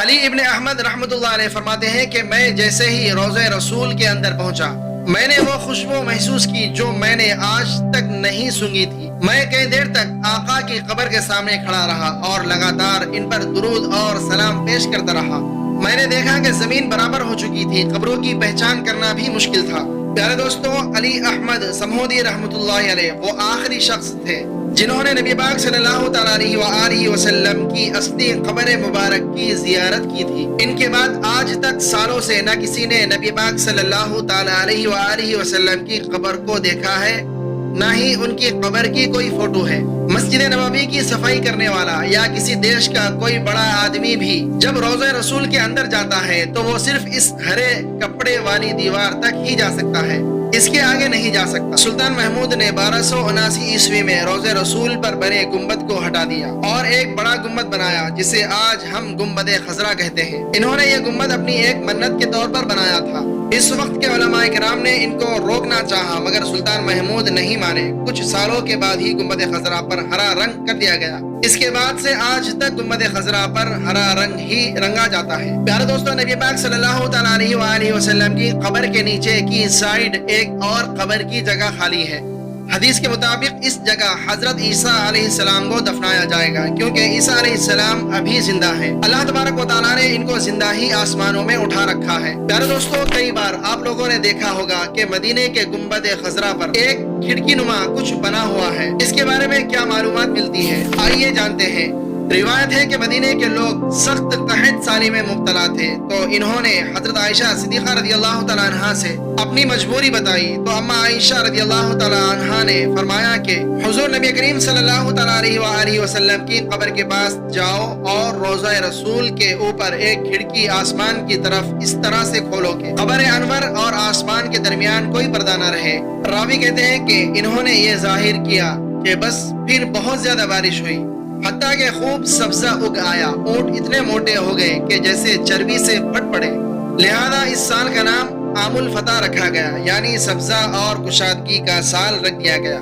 علی ابن احمد رحمۃ اللہ علیہ فرماتے ہیں کہ میں جیسے ہی روضہ رسول کے اندر پہنچا میں نے وہ خوشبو محسوس کی جو میں نے آج تک نہیں سونگھی تھی۔ میں کئی دیر تک آقا کی قبر کے سامنے کھڑا رہا اور لگاتار ان پر درود اور سلام پیش کرتا رہا۔ میں نے دیکھا کہ زمین برابر ہو چکی تھی، قبروں کی پہچان کرنا بھی مشکل تھا۔ پیارے دوستو، علی احمد سمودی رحمۃ اللہ علیہ وہ آخری شخص تھے جنہوں نے نبی پاک صلی اللہ تعالیٰ علیہ وآلہ وسلم کی اصلی قبر مبارک کی زیارت کی تھی۔ ان کے بعد آج تک سالوں سے نہ کسی نے نبی پاک صلی اللہ تعالیٰ علیہ وآلہ وسلم کی قبر کو دیکھا ہے، نہ ہی ان کی قبر کی کوئی فوٹو ہے۔ مسجد نبوی کی صفائی کرنے والا یا کسی دیش کا کوئی بڑا آدمی بھی جب روضہ رسول کے اندر جاتا ہے تو وہ صرف اس ہرے کپڑے والی دیوار تک ہی جا سکتا ہے، اس کے آگے نہیں جا سکتا۔ سلطان محمود نے 1279 عیسوی میں روضہ رسول پر بنے گنبد کو ہٹا دیا اور ایک بڑا گنبد بنایا جسے آج ہم گنبد خضرا کہتے ہیں۔ انہوں نے یہ گنبد اپنی ایک منت کے طور پر بنایا تھا۔ اس وقت کے علماء کرام نے ان کو روکنا چاہا مگر سلطان محمود نہیں مانے۔ کچھ سالوں کے بعد ہی گنبد خضرا پر ہرا رنگ کر دیا گیا۔ اس کے بعد سے آج تک گنبد خضرا پر ہرا رنگ ہی رنگا جاتا ہے۔ پیارے دوستو، نبی پاک صلی اللہ تعالیٰ علیہ وآلہ وسلم کی قبر کے نیچے کی سائیڈ ایک اور قبر کی جگہ خالی ہے۔ حدیث کے مطابق اس جگہ حضرت عیسیٰ علیہ السلام کو دفنایا جائے گا، کیونکہ عیسیٰ علیہ السلام ابھی زندہ ہیں۔ اللہ تبارک و تعالیٰ نے ان کو زندہ ہی آسمانوں میں اٹھا رکھا ہے۔ پیارے دوستو، کئی بار آپ لوگوں نے دیکھا ہوگا کہ مدینے کے گنبد خضرا پر ایک کھڑکی نما کچھ بنا ہوا ہے۔ اس کے بارے میں کیا معلومات ملتی ہے، آئیے جانتے ہیں۔ روایت ہے کہ مدینے کے لوگ سخت قحط سالی میں مبتلا تھے، تو انہوں نے حضرت عائشہ صدیقہ رضی اللہ تعالیٰ عنہا سے اپنی مجبوری بتائی، تو اما عائشہ رضی اللہ تعالیٰ عنہا نے فرمایا کہ حضور نبی کریم صلی اللہ تعالیٰ علیہ وآلہ وسلم کی قبر کے پاس جاؤ اور روضہ رسول کے اوپر ایک کھڑکی آسمان کی طرف اس طرح سے کھولو کہ قبر انور اور آسمان کے درمیان کوئی پردہ نہ رہے۔ راوی کہتے ہیں کہ انہوں نے یہ ظاہر کیا کہ بس پھر بہت زیادہ بارش ہوئی، حتیٰ کہ خوب سبزہ اگ آیا، اونٹ اتنے موٹے ہو گئے کہ جیسے چربی سے پھٹ پڑے، لہذا اس سال کا نام عام الفتح رکھا گیا، یعنی سبزہ اور کشادگی کا سال رکھ دیا گیا،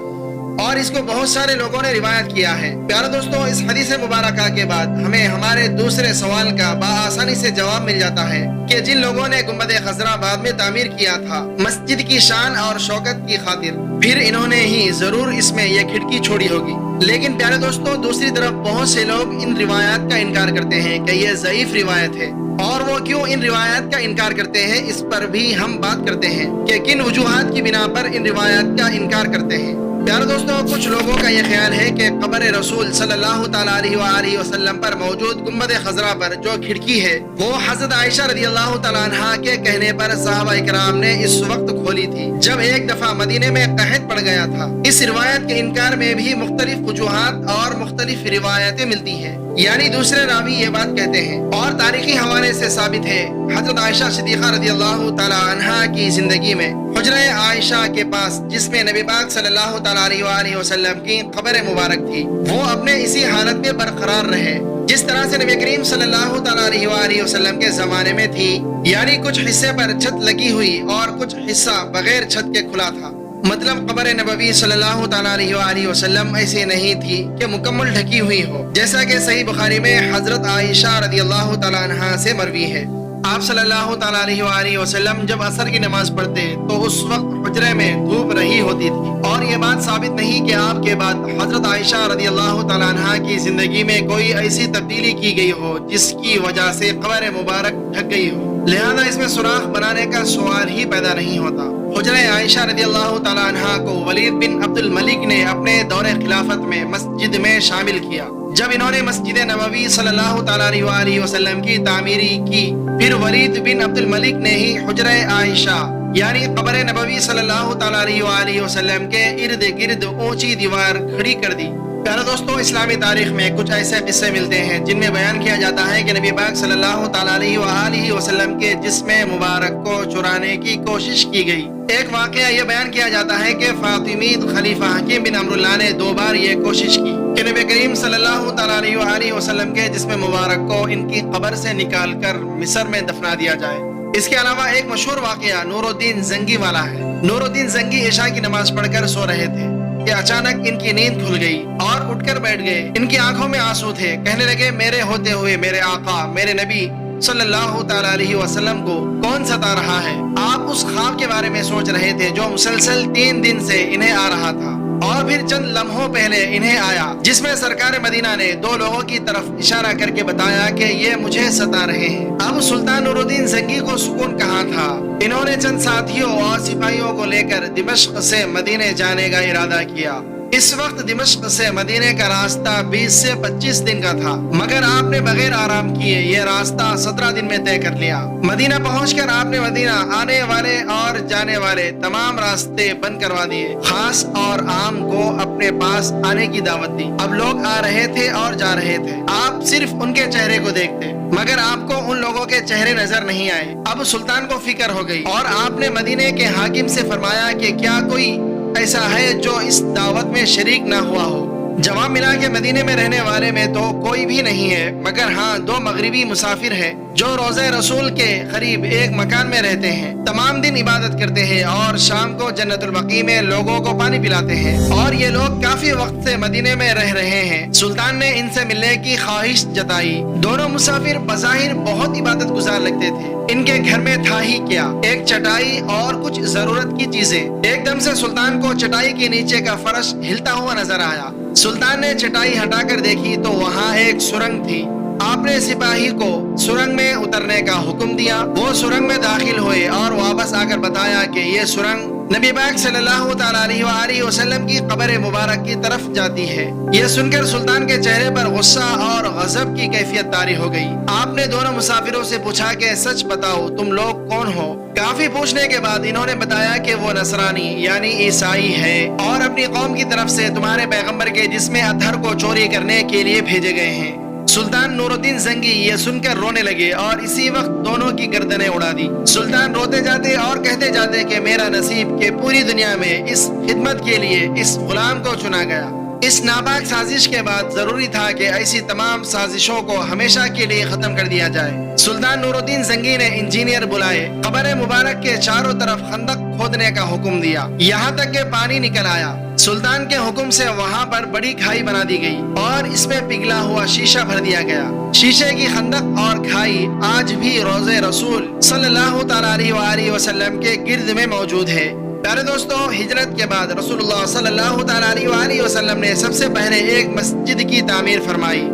اور اس کو بہت سارے لوگوں نے روایت کیا ہے۔ پیارے دوستو، اس حدیث مبارکہ کے بعد ہمیں ہمارے دوسرے سوال کا بآسانی سے جواب مل جاتا ہے کہ جن لوگوں نے گنبد خضرا بعد میں تعمیر کیا تھا مسجد کی شان اور شوکت کی خاطر، پھر انہوں نے ہی ضرور اس میں یہ کھڑکی چھوڑی ہوگی۔ لیکن پیارے دوستو، دوسری طرف بہت سے لوگ ان روایات کا انکار کرتے ہیں کہ یہ ضعیف روایت ہے، اور وہ کیوں ان روایات کا انکار کرتے ہیں اس پر بھی ہم بات کرتے ہیں کہ کن وجوہات کی بنا پر ان روایات کا انکار کرتے ہیں۔ پیارے دوستو، کچھ لوگوں کا یہ خیال ہے کہ قبر رسول صلی اللہ تعالیٰ علیہ وآلہ وسلم پر موجود گنبد خضرا پر جو کھڑکی ہے وہ حضرت عائشہ رضی اللہ تعالیٰ عنہا کے کہنے پر صحابہ کرام نے اس وقت کھولی تھی جب ایک دفعہ مدینے میں قحط پڑ گیا تھا۔ اس روایت کے انکار میں بھی مختلف وجوہات اور مختلف روایتیں ملتی ہیں، یعنی دوسرے راوی یہ بات کہتے ہیں، اور تاریخی حوالے سے ثابت ہے حضرت عائشہ صدیقہ رضی اللہ تعالیٰ عنہا کی زندگی میں حجرہ عائشہ کے پاس جس میں نبی پاک صلی اللہ تعالیٰ علیہ وآلہ وسلم کی قبر مبارک تھی، وہ اپنے اسی حالت میں برقرار رہے جس طرح سے نبی کریم صلی اللہ تعالیٰ علیہ وآلہ وسلم کے زمانے میں تھی، یعنی کچھ حصے پر چھت لگی ہوئی اور کچھ حصہ بغیر چھت کے کھلا تھا۔ مطلب قبر نبوی صلی اللہ تعالیٰ علیہ وآلہ وسلم ایسی نہیں تھی کہ مکمل ڈھکی ہوئی ہو، جیسا کہ صحیح بخاری میں حضرت عائشہ رضی اللہ تعالیٰ عنہا سے مروی ہے۔ آپ صلی اللہ تعالیٰ علیہ وآلہ وسلم جب عصر کی نماز پڑھتے تو اس وقت حجرے میں دھوپ رہی ہوتی تھی، اور یہ بات ثابت نہیں کہ آپ کے بعد حضرت عائشہ رضی اللہ تعالیٰ عنہا کی زندگی میں کوئی ایسی تبدیلی کی گئی ہو جس کی وجہ سے قبر مبارک ڈھک گئی ہو، لہذا اس میں سوراخ بنانے کا سوال ہی پیدا نہیں ہوتا۔ حجرہ عائشہ رضی اللہ تعالیٰ عنہا کو ولید بن عبد الملک نے اپنے دور خلافت میں مسجد میں شامل کیا۔ جب انہوں نے مسجد نبوی صلی اللہ تعالیٰ علیہ وآلہ وسلم کی تعمیری کی، پھر ولید بن عبد الملک نے ہی حجرہ عائشہ یعنی قبر نبوی صلی اللہ تعالیٰ علیہ وآلہ وسلم کے ارد گرد اونچی دیوار کھڑی کر دی۔ پیارے دوستو، اسلامی تاریخ میں کچھ ایسے قصے ملتے ہیں جن میں بیان کیا جاتا ہے کہ نبی پاک صلی اللہ تعالیٰ علیہ وآلہ وسلم کے جسم مبارک کو چرانے کی کوشش کی گئی۔ ایک واقعہ یہ بیان کیا جاتا ہے کہ فاطمید خلیفہ حکیم بن عمرو اللہ نے 2 بار یہ کوشش کی کہ نبی کریم صلی اللہ تعالیٰ علیہ وآلہ وسلم کے جسم مبارک کو ان کی قبر سے نکال کر مصر میں دفنا دیا جائے۔ اس کے علاوہ ایک مشہور واقعہ نور الدین زنگی والا ہے۔ نور الدین زنگی عشاء کی نماز پڑھ کر سو رہے تھے کہ اچانک ان کی نیند کھل گئی اور اٹھ کر بیٹھ گئے۔ ان کی آنکھوں میں آنسو تھے، کہنے لگے میرے ہوتے ہوئے میرے آقا، میرے نبی صلی اللہ تعالی علیہ وسلم کو کون ستا رہا ہے؟ آپ اس خواب کے بارے میں سوچ رہے تھے جو مسلسل 3 دن سے انہیں آ رہا تھا، اور پھر چند لمحوں پہلے انہیں آیا، جس میں سرکار مدینہ نے 2 لوگوں کی طرف اشارہ کر کے بتایا کہ یہ مجھے ستا رہے ہیں۔ اب سلطان نور الدین زنگی کو سکون کہاں تھا؟ انہوں نے چند ساتھیوں اور سپاہیوں کو لے کر دمشق سے مدینے جانے کا ارادہ کیا۔ اس وقت دمشق سے مدینے کا راستہ 20 سے 25 دن کا تھا، مگر آپ نے بغیر آرام کیے یہ راستہ 17 دن میں طے کر لیا۔ مدینہ پہنچ کر آپ نے مدینہ آنے والے اور جانے والے تمام راستے بند کروا دیے، خاص اور عام کو اپنے پاس آنے کی دعوت دی۔ اب لوگ آ رہے تھے اور جا رہے تھے، آپ صرف ان کے چہرے کو دیکھتے، مگر آپ کو ان لوگوں کے چہرے نظر نہیں آئے۔ اب سلطان کو فکر ہو گئی اور آپ نے مدینے کے حاکم سے فرمایا کہ کیا کوئی ایسا ہے جو اس دعوت میں شریک نہ ہوا ہو؟ جواب ملا کہ مدینے میں رہنے والے میں تو کوئی بھی نہیں ہے، مگر ہاں 2 مغربی مسافر ہیں جو روضہ رسول کے قریب ایک مکان میں رہتے ہیں، تمام دن عبادت کرتے ہیں اور شام کو جنت البقیع میں لوگوں کو پانی پلاتے ہیں، اور یہ لوگ کافی وقت سے مدینے میں رہ رہے ہیں۔ سلطان نے ان سے ملنے کی خواہش جتائی۔ دونوں مسافر بظاہر بہت عبادت گزار لگتے تھے، ان کے گھر میں تھا ہی کیا، ایک چٹائی اور کچھ ضرورت کی چیزیں۔ ایک دم سے سلطان کو چٹائی کے نیچے کا فرش ہلتا ہوا نظر آیا۔ سلطان نے چٹائی ہٹا کر دیکھی تو وہاں ایک سرنگ تھی۔ آپ نے سپاہی کو سرنگ میں اترنے کا حکم دیا، وہ سرنگ میں داخل ہوئے اور واپس آ کر بتایا کہ یہ سرنگ نبی پاک صلی اللہ تعالی علیہ وآلہ وسلم کی قبر مبارک کی طرف جاتی ہے۔ یہ سن کر سلطان کے چہرے پر غصہ اور غضب کی کیفیت طاری ہو گئی۔ آپ نے دونوں مسافروں سے پوچھا کہ سچ بتاؤ تم لوگ کون ہو؟ کافی پوچھنے کے بعد انہوں نے بتایا کہ وہ نصرانی یعنی عیسائی ہے اور اپنی قوم کی طرف سے تمہارے پیغمبر کے جسم اطہر کو چوری کرنے کے لیے بھیجے گئے ہیں۔ سلطان نور الدین زنگی یہ سن کر رونے لگے اور اسی وقت دونوں کی گردنیں اڑا دی۔ سلطان روتے جاتے اور کہتے جاتے کہ میرا نصیب کہ پوری دنیا میں اس خدمت کے لیے اس غلام کو چنا گیا۔ اس ناپاک سازش کے بعد ضروری تھا کہ ایسی تمام سازشوں کو ہمیشہ کے لیے ختم کر دیا جائے۔ سلطان نور الدین زنگی نے انجینئر بلائے، قبر مبارک کے چاروں طرف خندق کھودنے کا حکم دیا، یہاں تک کہ پانی نکل آیا۔ سلطان کے حکم سے وہاں پر بڑی کھائی بنا دی گئی اور اس میں پگھلا ہوا شیشہ بھر دیا گیا۔ شیشے کی خندق اور کھائی آج بھی روضہ رسول صلی اللہ تعالی علیہ وآلہ وسلم کے گرد میں موجود ہے۔ پیارے دوستو، ہجرت کے بعد رسول اللہ صلی اللہ تعالی علیہ وآلہ وسلم نے سب سے پہلے ایک مسجد کی تعمیر فرمائی،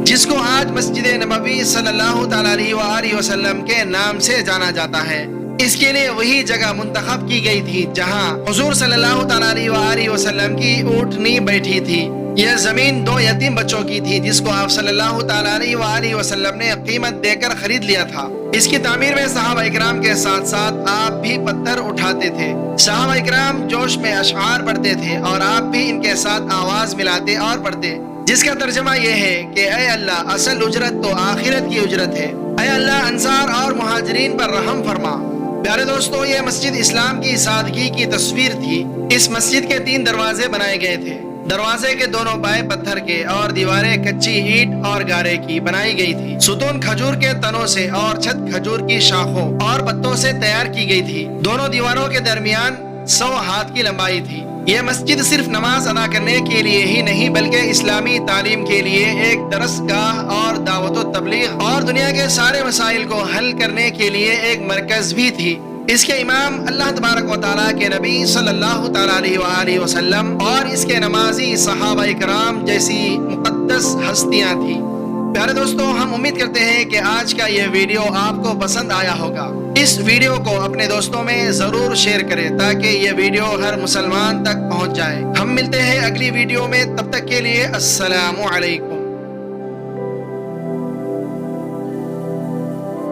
جس کو آج مسجد نبوی صلی اللہ تعالی علیہ وآلہ وسلم کے نام سے جانا جاتا ہے۔ اس کے لیے وہی جگہ منتخب کی گئی تھی جہاں حضور صلی اللہ تعالی علیہ وآلہ وسلم کی اونٹنی بیٹھی تھی۔ یہ زمین 2 یتیم بچوں کی تھی جس کو آپ صلی اللہ تعالی علیہ وآلہ وسلم نے قیمت دے کر خرید لیا تھا۔ اس کی تعمیر میں صحابہ اکرام کے ساتھ ساتھ آپ بھی پتھر اٹھاتے تھے۔ صحابہ اکرام جوش میں اشعار پڑھتے تھے اور آپ بھی ان کے ساتھ آواز ملاتے اور پڑھتے، جس کا ترجمہ یہ ہے کہ اے اللہ، اصل اجرت تو آخرت کی اجرت ہے، اے اللہ انصار اور مہاجرین پر رحم فرما۔ پیارے دوستو، یہ مسجد اسلام کی سادگی کی تصویر تھی۔ اس مسجد کے 3 دروازے بنائے گئے تھے۔ دروازے کے دونوں پائے پتھر کے اور دیواریں کچی اینٹ اور گارے کی بنائی گئی تھی۔ ستون کھجور کے تنوں سے اور چھت کھجور کی شاخوں اور پتوں سے تیار کی گئی تھی۔ دونوں دیواروں کے درمیان 100 ہاتھ کی لمبائی تھی۔ یہ مسجد صرف نماز ادا کرنے کے لیے ہی نہیں بلکہ اسلامی تعلیم کے لیے ایک درس گاہ اور دعوت و تبلیغ اور دنیا کے سارے مسائل کو حل کرنے کے لیے ایک مرکز بھی تھی۔ اس کے امام اللہ تبارک و تعالیٰ کے نبی صلی اللہ تعالیٰ علیہ وآلہ وسلم اور اس کے نمازی صحابہ کرام جیسی مقدس ہستیاں تھیں۔ پیارے دوستو، ہم امید کرتے ہیں کہ آج کا یہ ویڈیو آپ کو پسند آیا ہوگا۔ اس ویڈیو کو اپنے دوستوں میں ضرور شیئر کریں تاکہ یہ ویڈیو ہر مسلمان تک پہنچ جائے۔ ہم ملتے ہیں اگلی ویڈیو میں، تب تک کے لیے السلام علیکم۔